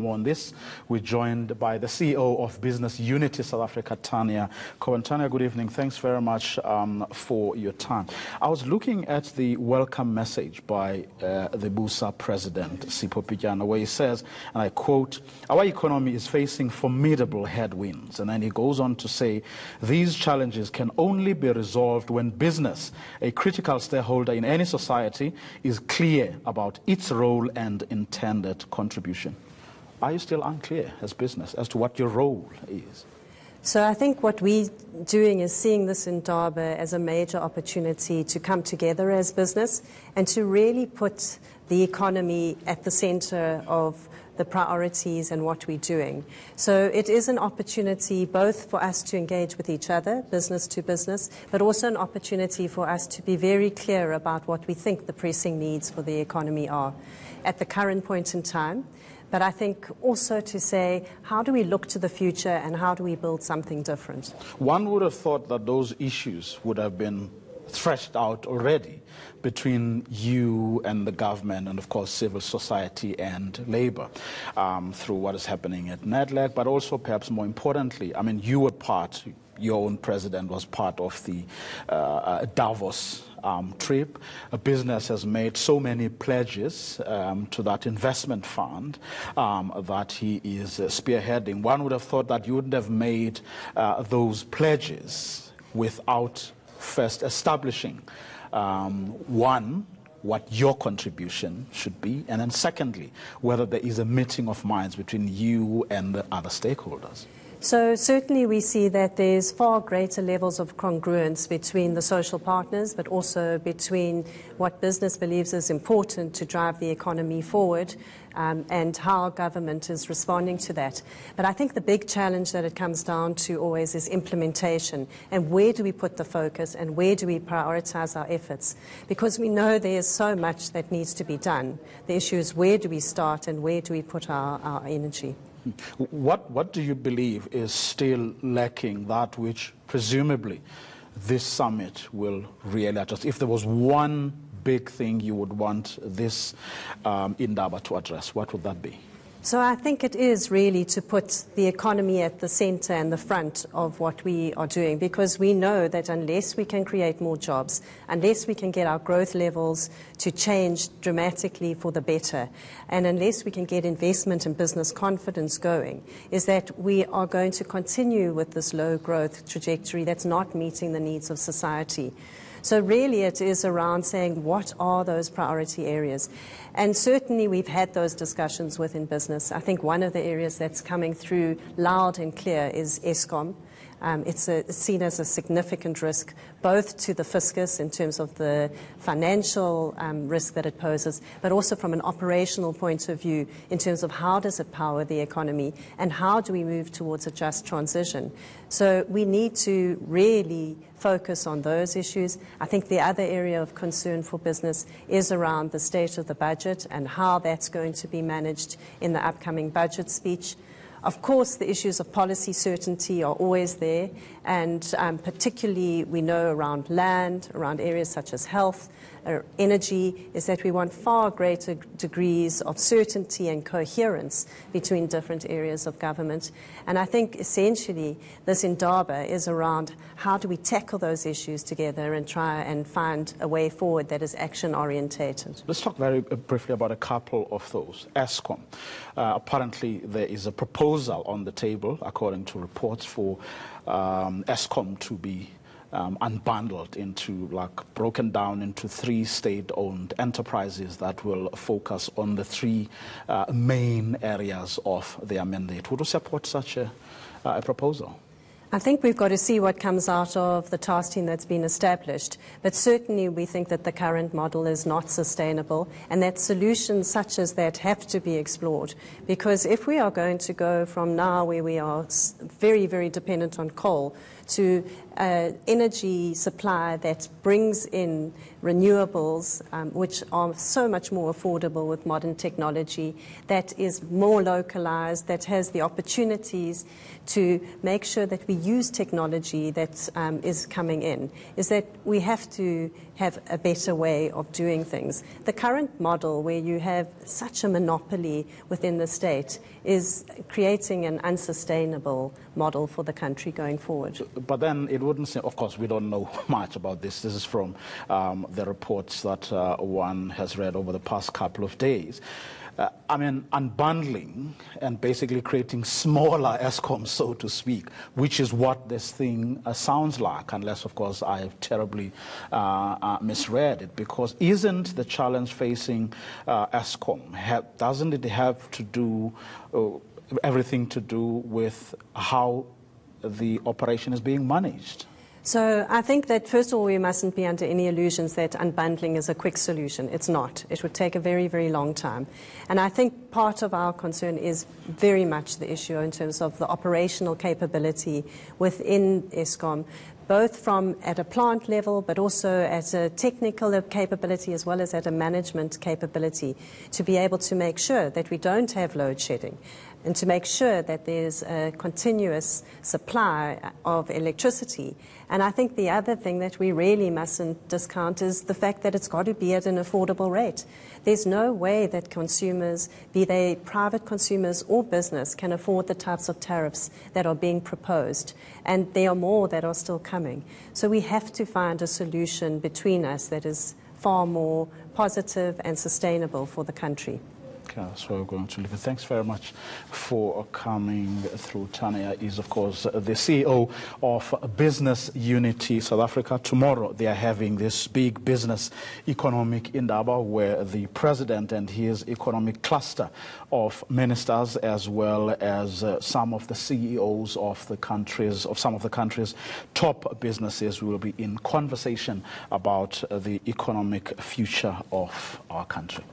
On this, we're joined by the CEO of Business Unity South Africa, Tanya Cohen. Tanya, good evening. Thanks very much for your time. I was looking at the welcome message by the BUSA president, Sipho Pitjana, where he says, and I quote, "Our economy is facing formidable headwinds." And then he goes on to say, "These challenges can only be resolved when business, a critical stakeholder in any society, is clear about its role and intended contribution." Are you still unclear as business as to what your role is? So I think what we're doing is seeing this Indaba as a major opportunity to come together as business and to really put the economy at the center of the priorities and what we're doing. So it is an opportunity both for us to engage with each other, business to business, but also an opportunity for us to be very clear about what we think the pressing needs for the economy are at the current point in time. But I think also to say, how do we look to the future and how do we build something different? One would have thought that those issues would have been threshed out already between you and the government and, of course, civil society and labor through what is happening at NEDLAC, but also perhaps more importantly, I mean, you were part, your own president was part of the Davos trip. A business has made so many pledges to that investment fund that he is spearheading. One would have thought that you wouldn't have made those pledges without first establishing, one, what your contribution should be, and then secondly, whether there is a meeting of minds between you and the other stakeholders. So certainly we see that there's far greater levels of congruence between the social partners, but also between what business believes is important to drive the economy forward and how government is responding to that. But I think the big challenge that it comes down to always is implementation and where do we put the focus and where do we prioritize our efforts? Because we know there's so much that needs to be done. The issue is where do we start and where do we put our energy? What do you believe is still lacking, that which presumably this summit will really address? If there was one big thing you would want this Indaba to address, what would that be? So I think it is really to put the economy at the center and the front of what we are doing, because we know that unless we can create more jobs, unless we can get our growth levels to change dramatically for the better, and unless we can get investment and business confidence going, is that we are going to continue with this low growth trajectory that's not meeting the needs of society. So really it is around saying what are those priority areas. And certainly we've had those discussions within business. I think one of the areas that's coming through loud and clear is Eskom. It's seen as a significant risk, both to the fiscus in terms of the financial risk that it poses, but also from an operational point of view in terms of how does it power the economy and how do we move towards a just transition. So we need to really focus on those issues. I think the other area of concern for business is around the state of the budget and how that's going to be managed in the upcoming budget speech. Of course, the issues of policy certainty are always there, and particularly we know around land, around areas such as health, energy, is that we want far greater degrees of certainty and coherence between different areas of government. And I think essentially this Indaba is around how do we tackle those issues together and try and find a way forward that is action-orientated. Let's talk very briefly about a couple of those. Eskom. Apparently there is a proposal on the table, according to reports, for Eskom to be unbundled into, broken down into 3 state-owned enterprises that will focus on the 3 main areas of their mandate. Would you support such a proposal? I think we've got to see what comes out of the task team that's been established. But certainly we think that the current model is not sustainable and that solutions such as that have to be explored. Because if we are going to go from now where we are very, very dependent on coal to energy supply that brings in renewables, which are so much more affordable with modern technology, that is more localized, that has the opportunities to make sure that we use technology that is coming in, is that we have to have a better way of doing things. The current model, where you have such a monopoly within the state, is creating an unsustainable model for the country going forward. But then it wouldn't seem, of course, we don't know much about this. This is from the reports that one has read over the past couple of days. Unbundling and basically creating smaller ESCOMs, so to speak, which is what this thing sounds like, unless, of course, I have terribly misread it. Because isn't the challenge facing ESCOM, doesn't it have to do, everything to do with how the operation is being managed? So I think that, first of all, we mustn't be under any illusions that unbundling is a quick solution. It's not. It would take a very, very long time. And I think part of our concern is very much the issue in terms of the operational capability within ESCOM, both from at a plant level, but also at a technical capability as well as at a management capability, to be able to make sure that we don't have load shedding, and to make sure that there's a continuous supply of electricity. And I think the other thing that we really mustn't discount is the fact that it's got to be at an affordable rate. There's no way that consumers, be they private consumers or business, can afford the types of tariffs that are being proposed. And there are more that are still coming. So we have to find a solution between us that is far more positive and sustainable for the country. So we're going to leave it. Thanks very much for coming through. Tanya is, of course, the CEO of Business Unity South Africa. Tomorrow they are having this big Business Economic Indaba, where the president and his economic cluster of ministers, as well as some of the CEOs of some of the country's top businesses, will be in conversation about the economic future of our country.